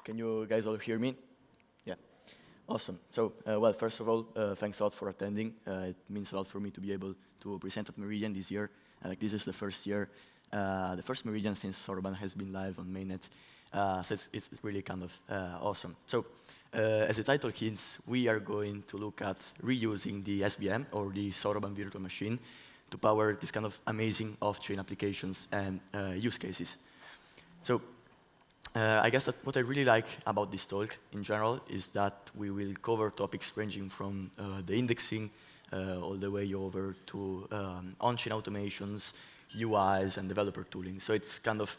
Can you guys all hear me? Yeah. Awesome. So, well, first of all, thanks a lot for attending. It means a lot for me to be able to present at Meridian this year. This is the first year, the first Meridian since Soroban has been live on mainnet. So it's really kind of awesome. So, as the title hints, we are going to look at reusing the SVM, or the Soroban virtual machine, to power this kind of amazing off-chain applications and use cases. So, I guess that what I really like about this talk in general is that we will cover topics ranging from the indexing all the way over to on-chain automations, UIs, and developer tooling. So it's kind of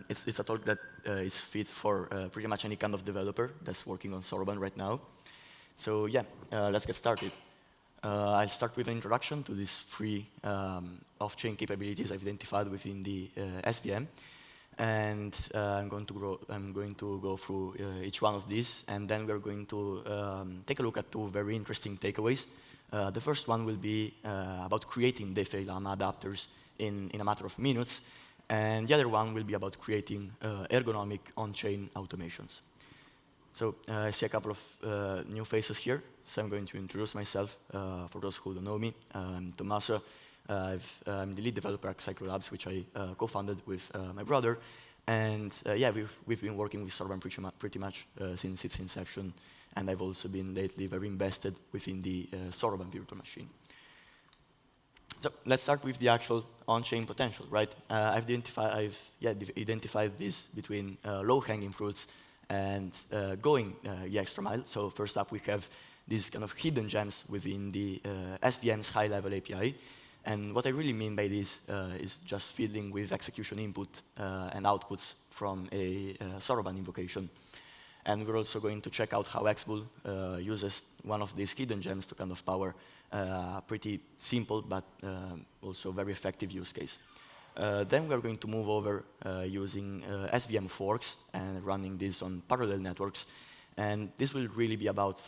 it's a talk that is fit for pretty much any kind of developer that's working on Soroban right now. So yeah, let's get started. I'll start with an introduction to these three off-chain capabilities I've identified within the SVM. And I'm going to go through each one of these, and then we're going to take a look at two very interesting takeaways. The first one will be about creating DeFi Lama adapters in a matter of minutes, and the other one will be about creating ergonomic on-chain automations. So I see a couple of new faces here, so I'm going to introduce myself. For those who don't know me, I'm Tommaso. I'm the lead developer at Xycloo Labs, which I co-founded with my brother. And yeah, we've been working with Soroban pretty much since its inception. And I've also been lately very invested within the Soroban virtual machine. So let's start with the actual on-chain potential, right? I've identified this between low-hanging fruits and going the extra mile. So first up, we have these kind of hidden gems within the SVM's high-level API. And what I really mean by this is just fiddling with execution input and outputs from a Soroban invocation. And we're also going to check out how Xbull uses one of these hidden gems to kind of power a pretty simple but also very effective use case. Then we're going to move over using SVM forks and running this on parallel networks. And this will really be about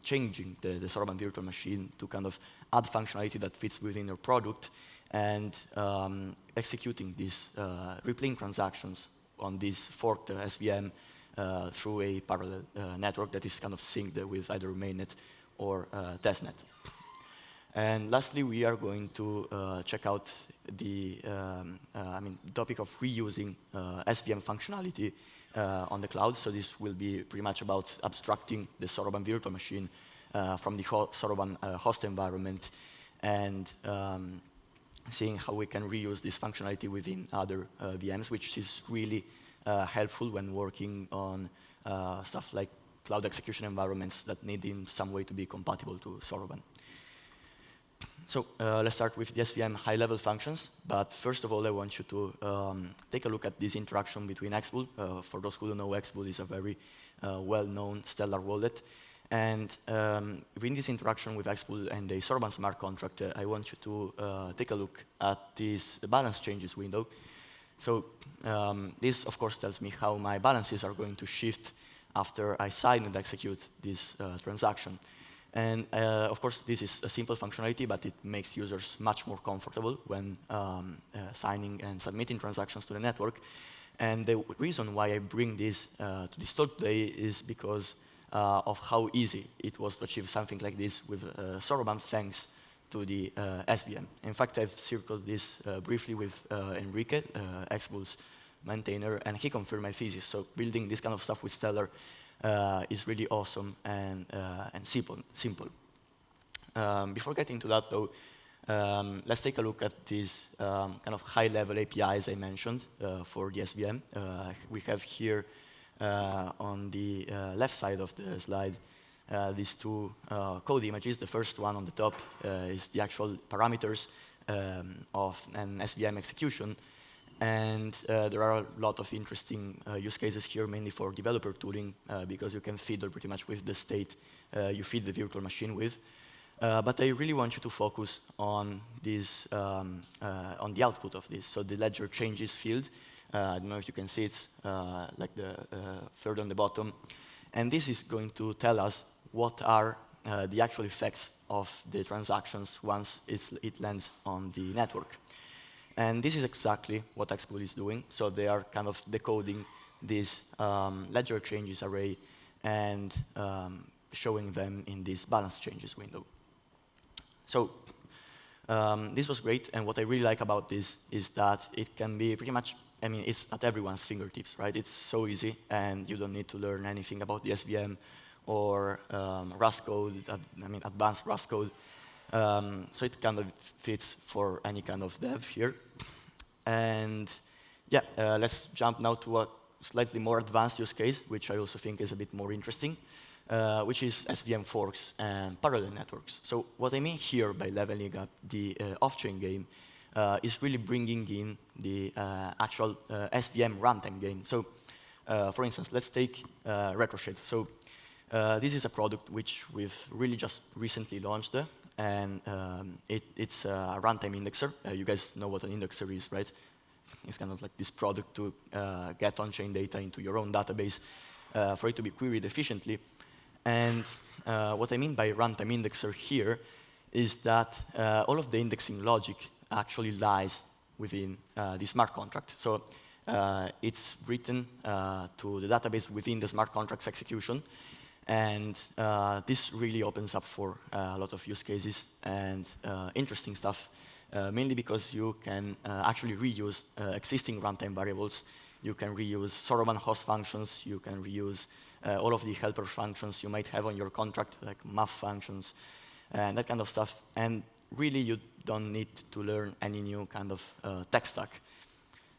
changing the Soroban virtual machine to kind of add functionality that fits within your product and executing these replaying transactions on this forked SVM through a parallel network that is kind of synced with either mainnet or testnet. And lastly, we are going to check out the topic of reusing SVM functionality on the cloud. So this will be pretty much about abstracting the Soroban virtual machine from the Soroban host environment and seeing how we can reuse this functionality within other VMs, which is really helpful when working on stuff like cloud execution environments that need in some way to be compatible to Soroban. So let's start with the SVM high-level functions. But first of all, I want you to take a look at this interaction between Xbull. For those who don't know, Xbull is a very well-known Stellar wallet. And within this interaction with Xbull and the Soroban smart contract, I want you to take a look at this balance changes window. So this, of course, tells me how my balances are going to shift after I sign and execute this transaction. And of course, this is a simple functionality, but it makes users much more comfortable when signing and submitting transactions to the network. And the reason why I bring this to this talk today is because of how easy it was to achieve something like this with Soroban, thanks to the SVM. In fact, I've circled this briefly with Enrique, Xbull's maintainer, and he confirmed my thesis. So building this kind of stuff with Stellar is really awesome and simple. Before getting to that, though, let's take a look at these kind of high-level APIs I mentioned for the SVM. We have here on the left side of the slide these two code images. The first one on the top is the actual parameters of an SVM execution. And there are a lot of interesting use cases here, mainly for developer tooling, because you can fiddle pretty much with the state you feed the virtual machine with. But I really want you to focus on this, on the output of this. So the ledger changes field. I don't know if you can see it, like the third on the bottom. And this is going to tell us what are the actual effects of the transactions once it lands on the network. And this is exactly what Xbull is doing. So they are kind of decoding this ledger changes array and showing them in this balance changes window. So this was great, and what I really like about this is that it can be pretty much, I mean, it's at everyone's fingertips, right? It's so easy, and you don't need to learn anything about the SVM or Rust code, advanced Rust code. So it kind of fits for any kind of dev here. And yeah, let's jump now to a slightly more advanced use case, which I also think is a bit more interesting, which is SVM forks and parallel networks. So what I mean here by leveling up the off-chain game is really bringing in the actual SVM runtime game. So for instance, let's take RetroShade. So this is a product which we've really just recently launched, and it's a runtime indexer. You guys know what an indexer is, right? It's kind of like this product to get on-chain data into your own database for it to be queried efficiently. And what I mean by runtime indexer here is that all of the indexing logic actually lies within the smart contract. So it's written to the database within the smart contract's execution. And this really opens up for a lot of use cases and interesting stuff, mainly because you can actually reuse existing runtime variables. You can reuse Soroban host functions. You can reuse all of the helper functions you might have on your contract, like math functions and that kind of stuff. And really, you don't need to learn any new kind of tech stack.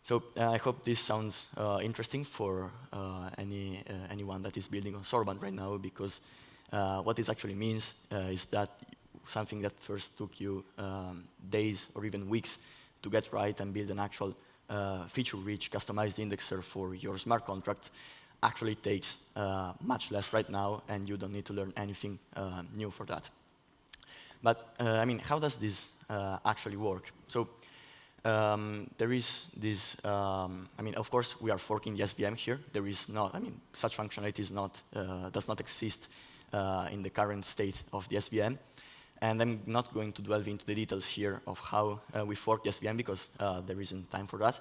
So I hope this sounds interesting for anyone that is building on Soroban right now, because what this actually means is that something that first took you days or even weeks to get right and build an actual feature-rich, customized indexer for your smart contract actually takes much less right now, and you don't need to learn anything new for that. But I mean, how does this actually work? So there is this, I mean, of course, we are forking the SVM here. There is not, I mean, such functionality is not, does not exist in the current state of the SVM. And I'm not going to delve into the details here of how we fork the SVM, because there isn't time for that.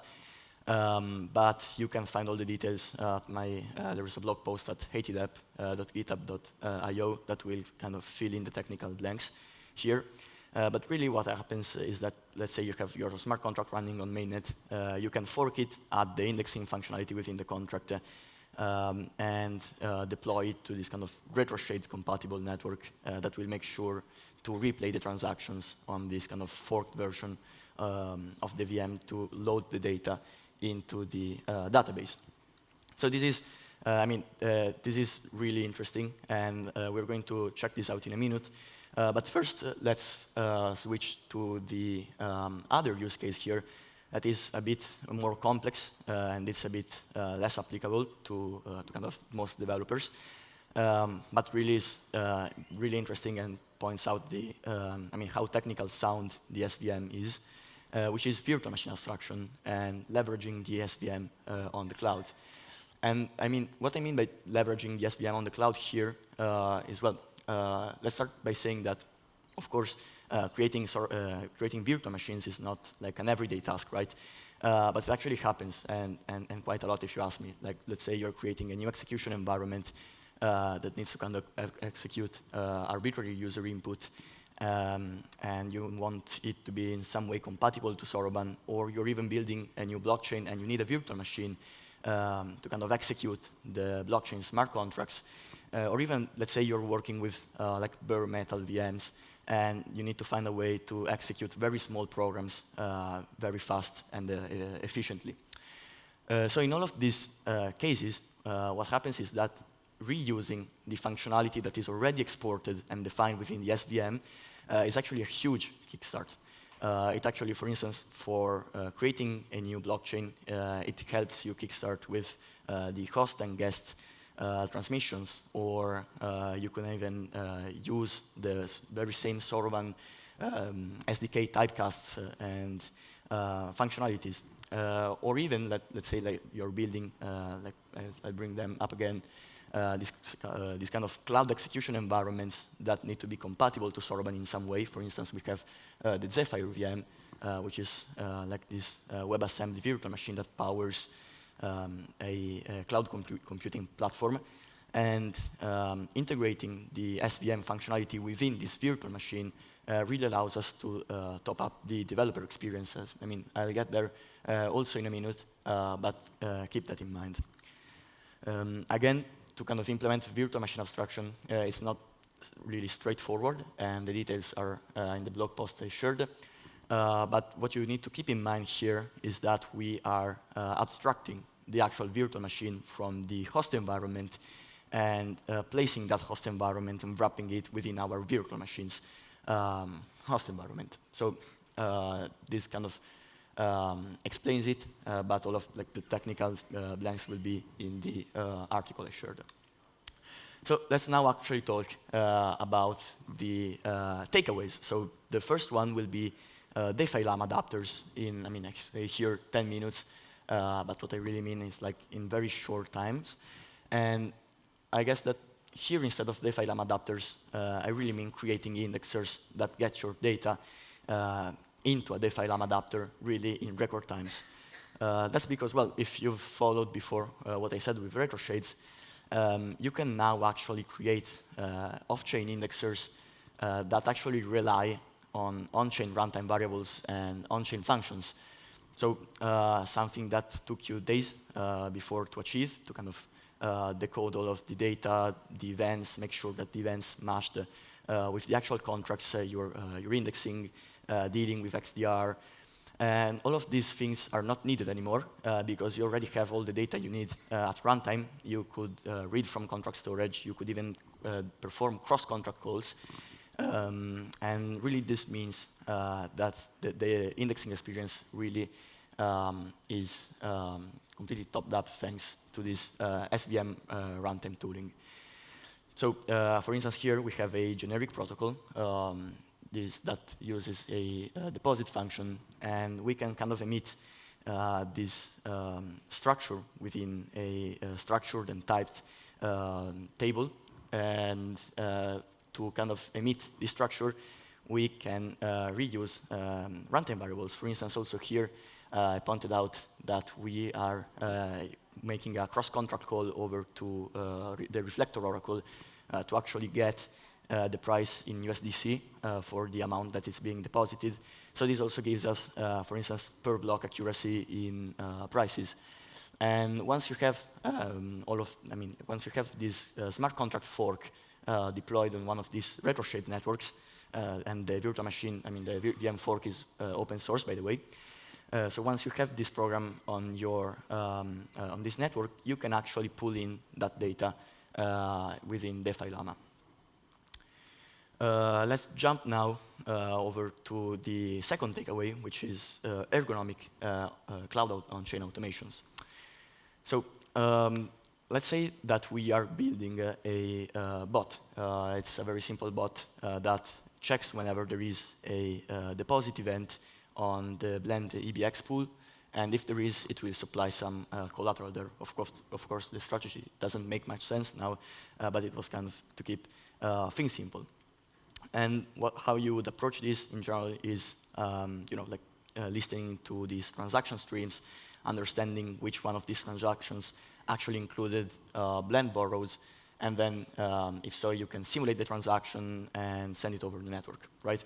But you can find all the details at there is a blog post at htdep.github.io that will kind of fill in the technical blanks here. But really what happens is that, let's say you have your smart contract running on mainnet, you can fork it, add the indexing functionality within the contract, and deploy it to this kind of RetroShade compatible network that will make sure to replay the transactions on this kind of forked version of the VM to load the data into the database. So this is, this is really interesting, and we're going to check this out in a minute. But first, let's switch to the other use case here that is a bit more complex, and it's a bit less applicable to kind of most developers, but really is really interesting and points out the, how technical sound the SVM is, which is virtual machine abstraction and leveraging the SVM on the cloud. And what I mean by leveraging the SVM on the cloud here is, well, let's start by saying that, of course, creating virtual machines is not like an everyday task, right? But it actually happens, and quite a lot if you ask me. Like, let's say you're creating a new execution environment that needs to kind of execute arbitrary user input, and you want it to be in some way compatible to Soroban, or you're even building a new blockchain and you need a virtual machine to kind of execute the blockchain smart contracts. Or even, let's say you're working with like bare metal VMs, and you need to find a way to execute very small programs very fast and efficiently. So in all of these cases, what happens is that reusing the functionality that is already exported and defined within the SVM is actually a huge kickstart. It actually, for instance, for creating a new blockchain, it helps you kickstart with the host and guest transmissions, or you can even use the very same Soroban SDK typecasts and functionalities. Or even, let's say, like you're building, I bring them up again, these kind of cloud execution environments that need to be compatible to Soroban in some way. For instance, we have the Zephyr VM, which is like this WebAssembly virtual machine that powers a cloud computing platform, and integrating the SVM functionality within this virtual machine really allows us to top up the developer experiences. I mean, I'll get there also in a minute, but keep that in mind. Again, to kind of implement virtual machine abstraction, it's not really straightforward, and the details are in the blog post I shared. But what you need to keep in mind here is that we are abstracting the actual virtual machine from the host environment and placing that host environment and wrapping it within our virtual machine's host environment. So this kind of explains it, but all of the technical blanks will be in the article I shared. So let's now actually talk about the takeaways. So the first one will be DeFi Lama adapters in, I mean, actually here 10 minutes, but what I really mean is like in very short times. And I guess that here instead of DeFi Lama adapters, I really mean creating indexers that get your data into a DeFi Lama adapter really in record times. That's because, well, if you've followed before what I said with RetroShades, you can now actually create off-chain indexers that actually rely on on-chain runtime variables and on-chain functions. So something that took you days before to achieve, to kind of decode all of the data, the events, make sure that the events matched with the actual contracts you're indexing, dealing with XDR. And all of these things are not needed anymore because you already have all the data you need at runtime. You could read from contract storage. You could even perform cross-contract calls. And really, this means that the indexing experience really is completely topped up thanks to this SVM runtime tooling. So, for instance, here we have a generic protocol that uses a deposit function, and we can kind of emit this structure within a structured and typed table. And to kind of emit this structure, we can reuse runtime variables. For instance, also here, I pointed out that we are making a cross-contract call over to the Reflector Oracle to actually get the price in USDC for the amount that is being deposited. So this also gives us, for instance, per block accuracy in prices. And once you have once you have this smart contract fork deployed on one of these RetroShade networks, and the virtual machine, the VM fork is open source, by the way. So once you have this program on your on this network, you can actually pull in that data within DeFi Lama. Let's jump now over to the second takeaway, which is ergonomic cloud on-chain automations. So let's say that we are building a bot. It's a very simple bot that checks whenever there is a deposit event on the Blend EBX pool, and if there is, it will supply some collateral there. Of course, the strategy doesn't make much sense now, but it was kind of to keep things simple. And how you would approach this in general is, listening to these transaction streams, understanding which one of these transactions actually included Blend borrows, and then, if so, you can simulate the transaction and send it over the network, right?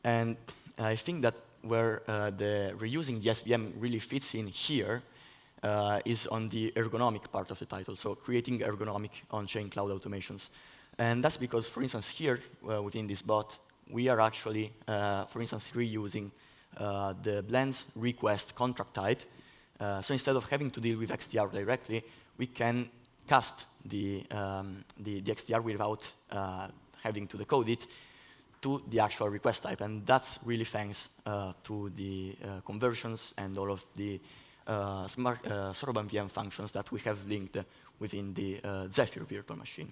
And I think that where the reusing the SVM really fits in here is on the ergonomic part of the title, so creating ergonomic on-chain cloud automations. And that's because, for instance, here within this bot, we are actually, for instance, reusing the Blend's request contract type. So instead of having to deal with XDR directly, we can cast the XDR without having to decode it to the actual request type. And that's really thanks to the conversions and all of the smart Soroban VM functions that we have linked within the Zephyr virtual machine.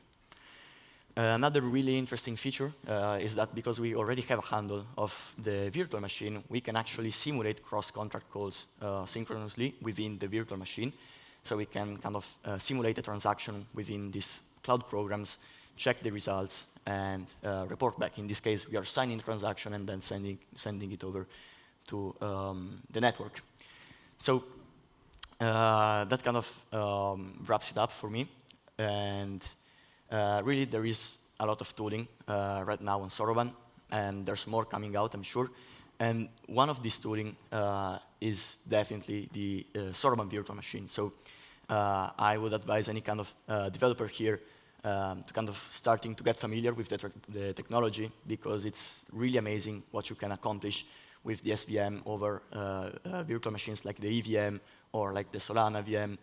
Another really interesting feature is that because we already have a handle of the virtual machine, we can actually simulate cross-contract calls synchronously within the virtual machine. So we can kind of simulate a transaction within these cloud programs, check the results, and report back. In this case, we are signing the transaction and then sending it over to the network. So that kind of wraps it up for me. And really, there is a lot of tooling right now on Soroban, and there's more coming out, I'm sure. And one of these tooling is definitely the Soroban virtual machine. So I would advise any kind of developer here to kind of starting to get familiar with the technology, because it's really amazing what you can accomplish with the SVM over virtual machines like the EVM or like the Solana VM.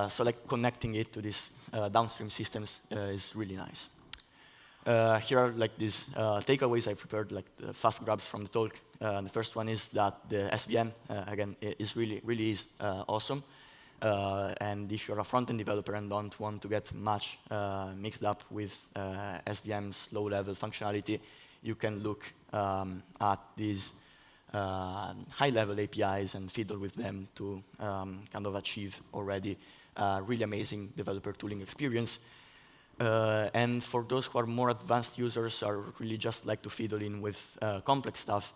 So like connecting it to these downstream systems is really nice. Here are like these takeaways I prepared, like the fast grabs from the talk. The first one is that the SVM, again, is really is awesome. And if you're a front-end developer and don't want to get much mixed up with SVM's low-level functionality, you can look at these high-level APIs and fiddle with them to kind of achieve already a really amazing developer tooling experience. And for those who are more advanced users or really just like to fiddle in with complex stuff,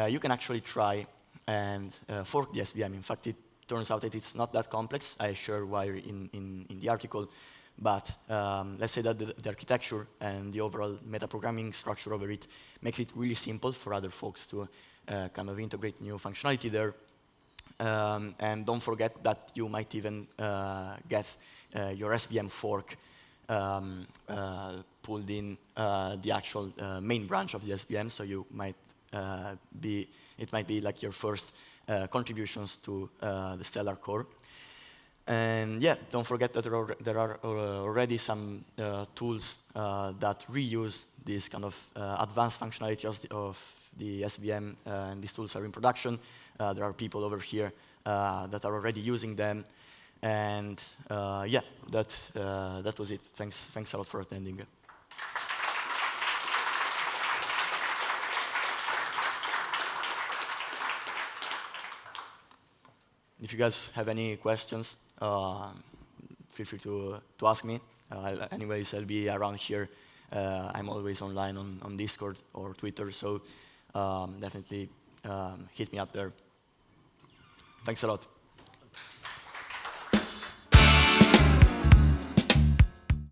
you can actually try and fork the SVM. In fact, it turns out that it's not that complex. I share why in the article. But let's say that the architecture and the overall metaprogramming structure over it makes it really simple for other folks to kind of integrate new functionality there. And don't forget that you might even get your SVM fork pulled in the actual main branch of the SVM, so you might it might be like your first contributions to the Stellar core. And yeah, don't forget that there are already some tools that reuse this kind of advanced functionality of the SVM, and these tools are in production. There are people over here that are already using them. And yeah, that was it. Thanks a lot for attending. If you guys have any questions, feel free to ask me. Anyways, I'll be around here. I'm always online on Discord or Twitter, so definitely hit me up there. Thanks a lot.